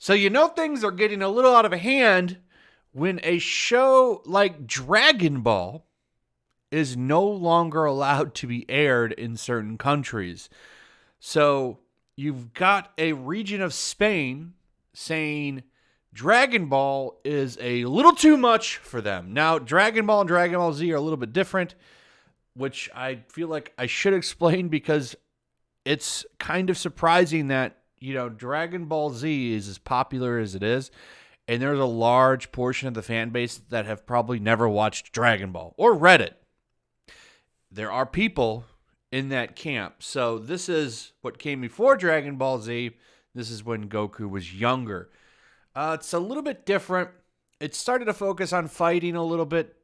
So things are getting a little out of hand when a show like Dragon Ball is no longer allowed to be aired in certain countries. So you've got a region of Spain saying Dragon Ball is a little too much for them. Now, Dragon Ball and Dragon Ball Z are a little bit different, which I feel like I should explain because it's kind of surprising that, Dragon Ball Z is as popular as it is, and there's a large portion of the fan base that have probably never watched Dragon Ball or read it. There are people in that camp. So this is what came before Dragon Ball Z. This is when Goku was younger. It's a little bit different. It started to focus on fighting a little bit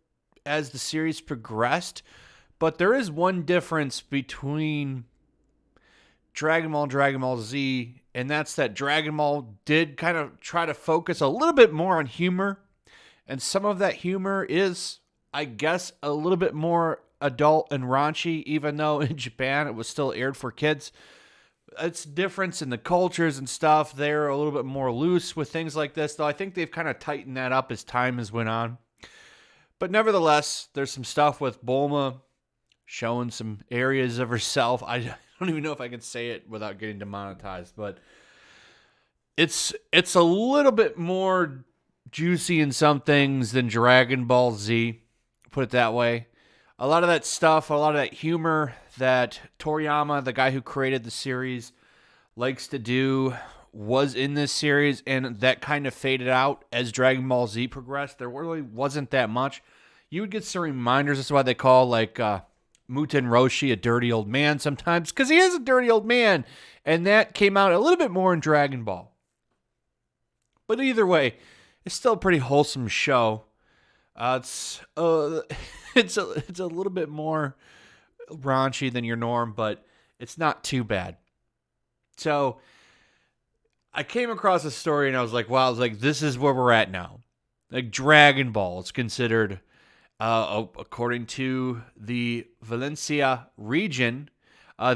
as the series progressed, but there is one difference between Dragon Ball and Dragon Ball Z, and that's that Dragon Ball did kind of try to focus a little bit more on humor, and some of that humor is, I guess, a little bit more adult and raunchy, even though in Japan it was still aired for kids. It's difference in the cultures and stuff. They're a little bit more loose with things like this, though I think they've kind of tightened that up as time has went on. But nevertheless, there's some stuff with Bulma showing some areas of herself. I don't even know if I can say it without getting demonetized, but it's a little bit more juicy in some things than Dragon Ball Z, put it that way. A lot of that stuff, a lot of that humor that Toriyama, the guy who created the series, likes to do was in this series, and that kind of faded out as Dragon Ball Z progressed. There really wasn't that much. You would get some reminders. That's why they call, Muten Roshi a dirty old man sometimes, because he is a dirty old man, and that came out a little bit more in Dragon Ball. But either way, it's still a pretty wholesome show. It's a little bit more raunchy than your norm, but it's not too bad. So I came across a story and I was like, wow, this is where we're at now. Like Dragon Ball is considered, according to the Valencia region,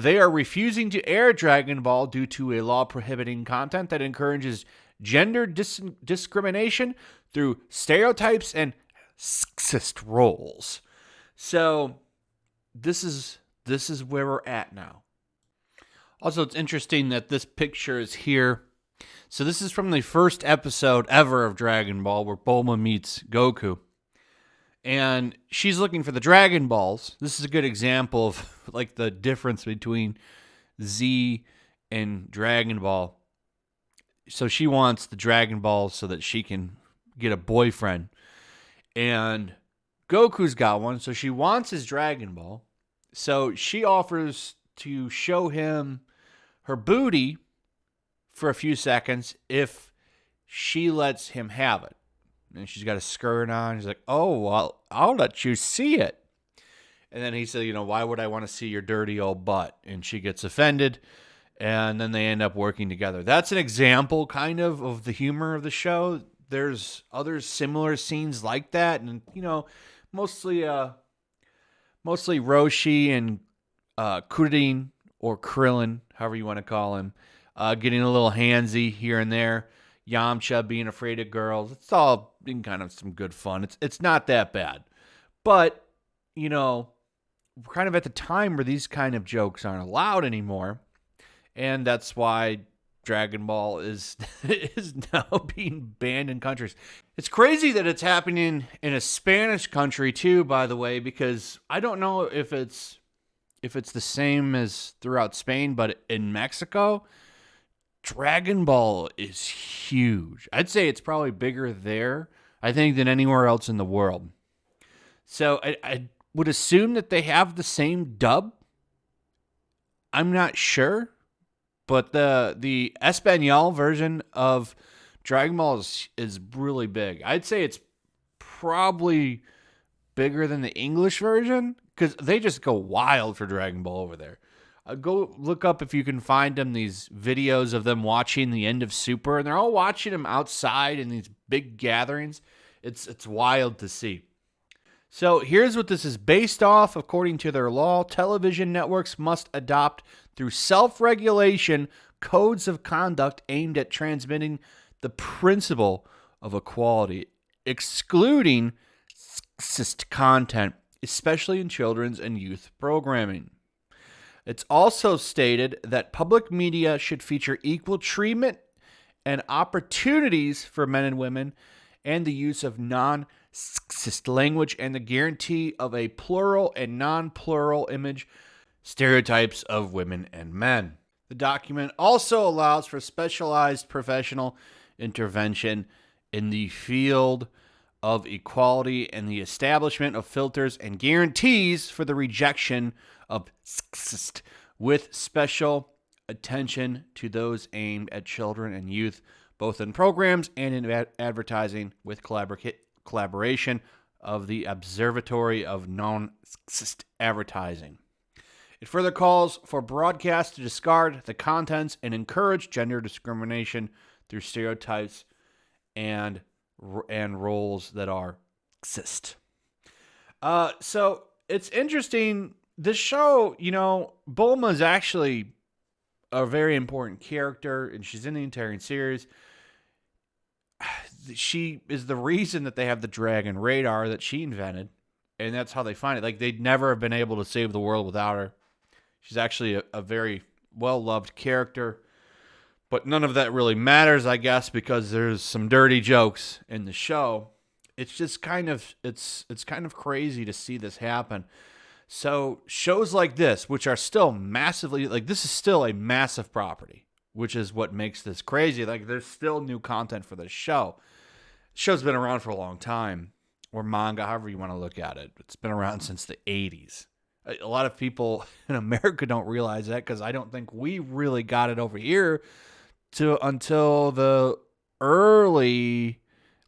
they are refusing to air Dragon Ball due to a law prohibiting content that encourages gender discrimination through stereotypes and sexist roles. So this is where we're at now. Also, it's interesting that this picture is here. So this is from the first episode ever of Dragon Ball where Bulma meets Goku. And she's looking for the Dragon Balls. This is a good example of the difference between Z and Dragon Ball. So she wants the Dragon Balls so that she can get a boyfriend. And Goku's got one, so she wants his Dragon Ball. So she offers to show him her booty for a few seconds if she lets him have it. And she's got a skirt on. He's like, oh, well, I'll let you see it. And then he said, why would I want to see your dirty old butt? And she gets offended. And then they end up working together. That's an example kind of the humor of the show. There's other similar scenes like that. And, mostly Roshi and Kuririn, or Krillin, however you want to call him, getting a little handsy here and there. Yamcha being afraid of girls. It's all been kind of some good fun. It's not that bad. But, we're kind of at the time where these kind of jokes aren't allowed anymore. And that's why Dragon Ball is now being banned in countries. It's crazy that it's happening in a Spanish country too, by the way, because I don't know if it's the same as throughout Spain, but in Mexico, Dragon Ball is huge. I'd say it's probably bigger there, I think, than anywhere else in the world. So I would assume that they have the same dub. I'm not sure. But the Espanol version of Dragon Ball is really big. I'd say it's probably bigger than the English version because they just go wild for Dragon Ball over there. Go look up if you can find them, these videos of them watching the end of Super, and they're all watching them outside in these big gatherings. It's wild to see. So here's what this is based off. According to their law, television networks must adopt through self-regulation codes of conduct aimed at transmitting the principle of equality, excluding sexist content, especially in children's and youth programming. It's also stated that public media should feature equal treatment and opportunities for men and women, and the use of non-sexist language, and the guarantee of a plural and non-plural image stereotypes of women and men. The document also allows for specialized professional intervention in the field of equality and the establishment of filters and guarantees for the rejection of sexist, with special attention to those aimed at children and youth, both in programs and in advertising, with collaboration of the Observatory of Non-Sexist Advertising. It further calls for broadcasts to discard the contents and encourage gender discrimination through stereotypes and roles that are sexist. So it's interesting. This show, Bulma is actually a very important character, and she's in the entire series. She is the reason that they have the dragon radar that she invented, and that's how they find it. Like, they'd never have been able to save the world without her. She's actually a very well-loved character, but none of that really matters, I guess, because there's some dirty jokes in the show. It's just kind of crazy to see this happen. So shows like this, which are still massively, like, this is still a massive property, which is what makes this crazy. Like, there's still new content for this show. The show's been around for a long time, or manga, however you want to look at it. It's been around since the 80s. A lot of people in America don't realize that, because I don't think we really got it over here until the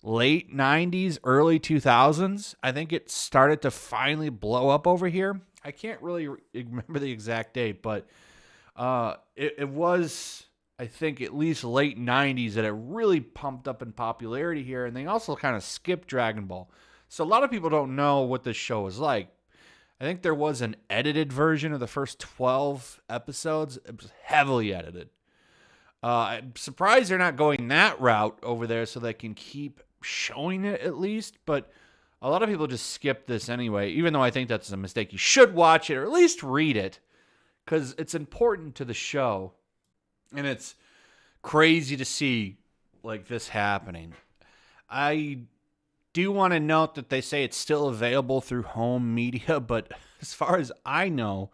late 90s, early 2000s. I think it started to finally blow up over here. I can't really remember the exact date, but it was, I think, at least late 90s that it really pumped up in popularity here, and they also kind of skipped Dragon Ball. So a lot of people don't know what this show is like. I think there was an edited version of the first 12 episodes. It was heavily edited. I'm surprised they're not going that route over there so they can keep showing it at least. But a lot of people just skip this anyway, even though I think that's a mistake. You should watch it or at least read it, because it's important to the show. And it's crazy to see like this happening. I do want to note that they say it's still available through home media, but as far as I know,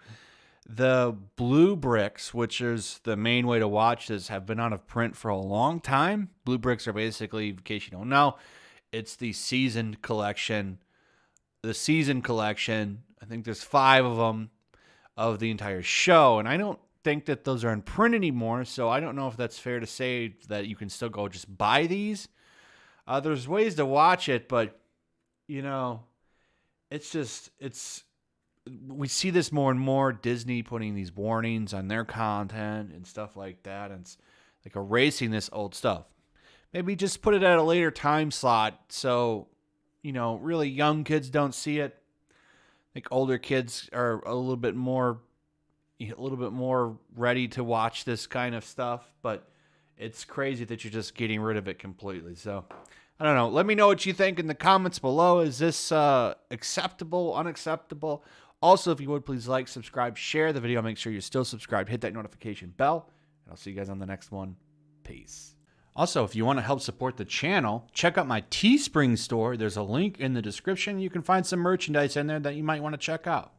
the blue bricks, which is the main way to watch this, have been out of print for a long time. Blue bricks are basically, in case you don't know, it's the seasoned collection. The season collection, I think there's 5 of them of the entire show, and I don't think that those are in print anymore, so I don't know if that's fair to say that you can still go just buy these. There's ways to watch it, but, we see this more and more, Disney putting these warnings on their content and stuff like that, and it's like erasing this old stuff. Maybe just put it at a later time slot so, really young kids don't see it. I think older kids are a little bit more ready to watch this kind of stuff, but it's crazy that you're just getting rid of it completely. So, I don't know. Let me know what you think in the comments below. Is this acceptable, unacceptable? Also, if you would, please like, subscribe, share the video. Make sure you're still subscribed. Hit that notification bell. And I'll see you guys on the next one. Peace. Also, if you want to help support the channel, check out my Teespring store. There's a link in the description. You can find some merchandise in there that you might want to check out.